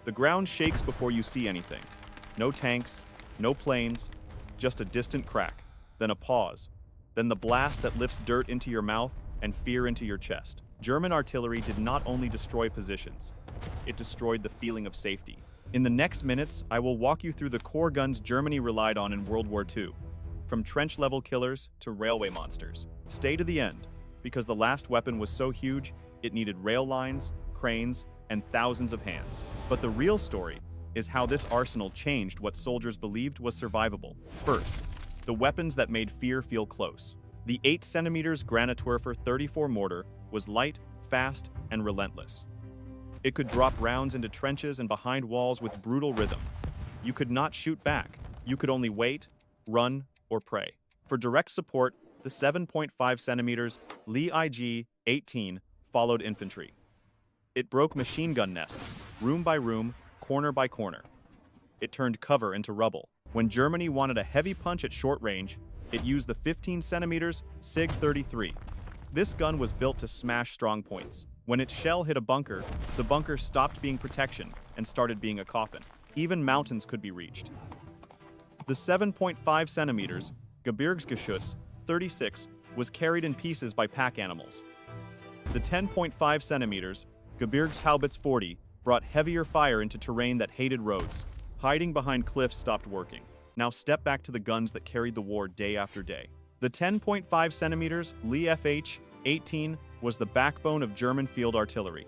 The ground shakes before you see anything. No tanks, no planes, just a distant crack, then a pause, then the blast that lifts dirt into your mouth and fear into your chest. German artillery did not only destroy positions, it destroyed the feeling of safety. In the next minutes, I will walk you through the core guns Germany relied on in World War II, from trench-level killers to railway monsters. Stay to the end, because the last weapon was so huge, it needed rail lines, cranes, and thousands of hands. But the real story is how this arsenal changed what soldiers believed was survivable. First, the weapons that made fear feel close. The 8cm Granatwerfer 34 mortar was light, fast, and relentless. It could drop rounds into trenches and behind walls with brutal rhythm. You could not shoot back. You could only wait, run, or pray. For direct support, the 7.5cm Lee IG-18 followed infantry. It broke machine gun nests, room by room, corner by corner. It turned cover into rubble. When Germany wanted a heavy punch at short range, it used the 15cm SIG-33. This gun was built to smash strong points. When its shell hit a bunker, the bunker stopped being protection and started being a coffin. Even mountains could be reached. The 7.5cm Gebirgsgeschütz 36 was carried in pieces by pack animals. The 10.5cm Gebirgshaubitze 40 brought heavier fire into terrain that hated roads. Hiding behind cliffs stopped working. Now step back to the guns that carried the war day after day. The 10.5cm Lee FH-18 was the backbone of German field artillery.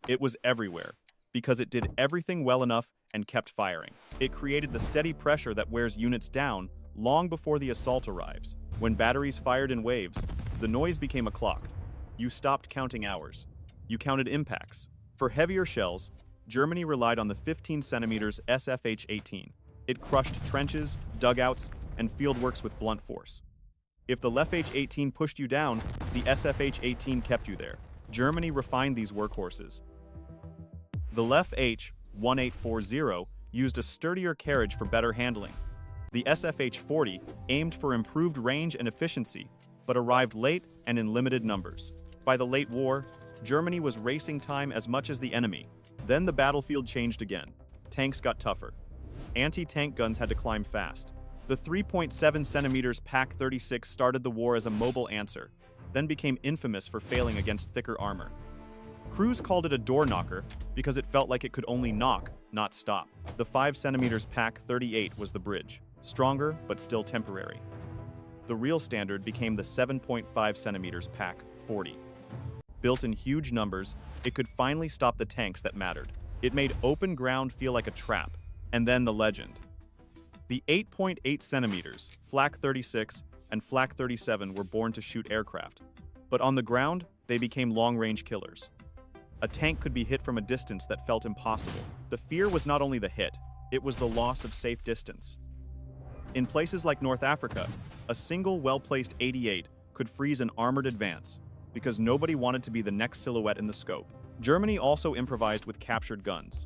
It was everywhere, because it did everything well enough and kept firing. It created the steady pressure that wears units down long before the assault arrives. When batteries fired in waves, the noise became a clock. You stopped counting hours. You counted impacts. For heavier shells, Germany relied on the 15cm SFH-18. It crushed trenches, dugouts, and fieldworks with blunt force. If the LeFH-18 pushed you down, the SFH-18 kept you there. Germany refined these workhorses. The LeFH-1840 used a sturdier carriage for better handling. The SFH-40 aimed for improved range and efficiency, but arrived late and in limited numbers. By the late war, Germany was racing time as much as the enemy. Then the battlefield changed again. Tanks got tougher. Anti-tank guns had to climb fast. The 3.7cm PaK-36 started the war as a mobile answer, then became infamous for failing against thicker armor. Crews called it a door knocker because it felt like it could only knock, not stop. The 5cm PaK-38 was the bridge, stronger but still temporary. The real standard became the 7.5cm PaK-40. Built in huge numbers, it could finally stop the tanks that mattered. It made open ground feel like a trap. And then the legend. The 8.8cm Flak-36 and Flak-37 were born to shoot aircraft, but on the ground, they became long-range killers. A tank could be hit from a distance that felt impossible. The fear was not only the hit, it was the loss of safe distance. In places like North Africa, a single well-placed 88 could freeze an armored advance because nobody wanted to be the next silhouette in the scope. Germany also improvised with captured guns.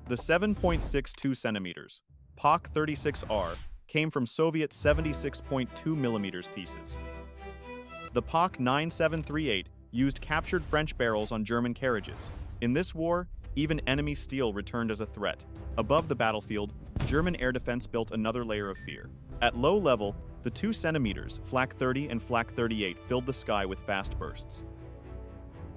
The 7.62cm PaK-36R came from Soviet 76.2mm pieces. The PaK-9738 used captured French barrels on German carriages. In this war, even enemy steel returned as a threat. Above the battlefield, German air defense built another layer of fear. At low level, the 2cm Flak-30 and Flak-38 filled the sky with fast bursts.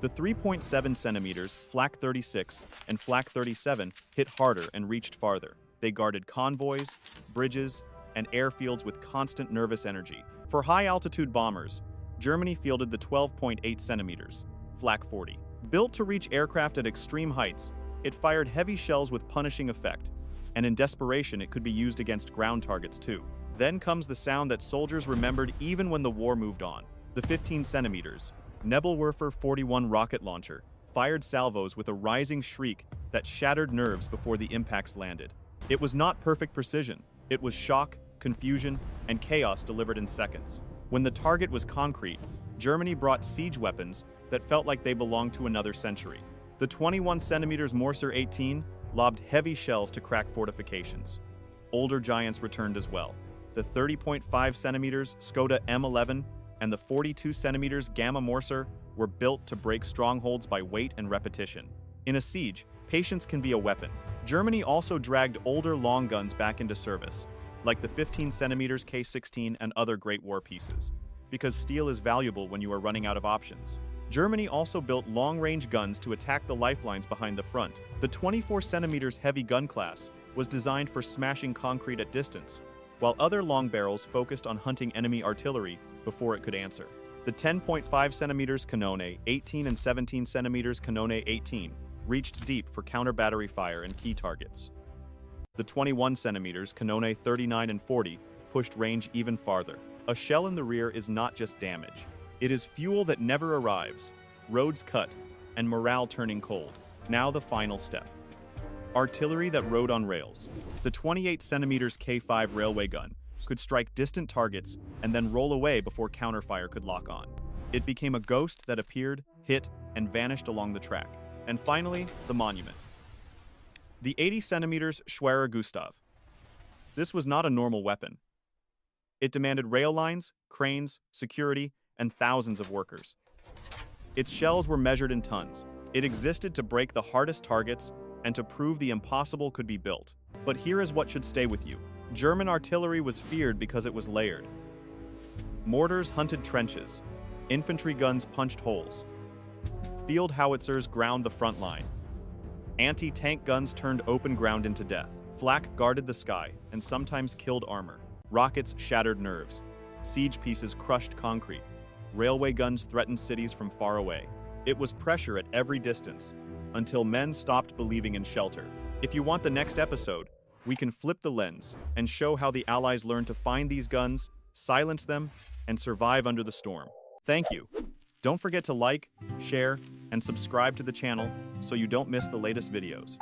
The 3.7cm Flak-36 and Flak-37 hit harder and reached farther. They guarded convoys, bridges, and airfields with constant nervous energy. For high-altitude bombers, Germany fielded the 12.8cm Flak-40. Built to reach aircraft at extreme heights, it fired heavy shells with punishing effect, and in desperation it could be used against ground targets too. Then comes the sound that soldiers remembered even when the war moved on. The 15cm Nebelwerfer 41 rocket launcher fired salvos with a rising shriek that shattered nerves before the impacts landed. It was not perfect precision. It was shock, confusion, and chaos delivered in seconds. When the target was concrete, Germany brought siege weapons that felt like they belonged to another century. The 21cm Morser 18 lobbed heavy shells to crack fortifications. Older giants returned as well. The 30.5cm Skoda M11 and the 42cm Gamma Morser were built to break strongholds by weight and repetition. In a siege, Patience can be a weapon. Germany also dragged older long guns back into service, like the 15 cm K16 and other Great War pieces, because steel is valuable when you are running out of options. Germany also built long-range guns to attack the lifelines behind the front. The 24 cm heavy gun class was designed for smashing concrete at distance, while other long barrels focused on hunting enemy artillery before it could answer. The 10.5 cm Kanone 18 and 17 cm Kanone 18 reached deep for counter-battery fire and key targets. The 21 cm Kanone 39 and 40 pushed range even farther. A shell in the rear is not just damage. It is fuel that never arrives, roads cut, and morale turning cold. Now the final step. Artillery that rode on rails. The 28 cm K5 railway gun could strike distant targets and then roll away before counterfire could lock on. It became a ghost that appeared, hit, and vanished along the track. And finally, the monument. The 80 cm Schwerer Gustav. This was not a normal weapon. It demanded rail lines, cranes, security, and thousands of workers. Its shells were measured in tons. It existed to break the hardest targets and to prove the impossible could be built. But here is what should stay with you. German artillery was feared because it was layered. Mortars hunted trenches. Infantry guns punched holes. Field howitzers ground the front line. Anti-tank guns turned open ground into death. Flak guarded the sky and sometimes killed armor. Rockets shattered nerves. Siege pieces crushed concrete. Railway guns threatened cities from far away. It was pressure at every distance, until men stopped believing in shelter. If you want the next episode, we can flip the lens and show how the Allies learned to find these guns, silence them, and survive under the storm. Thank you. Don't forget to like, share, and subscribe to the channel so you don't miss the latest videos.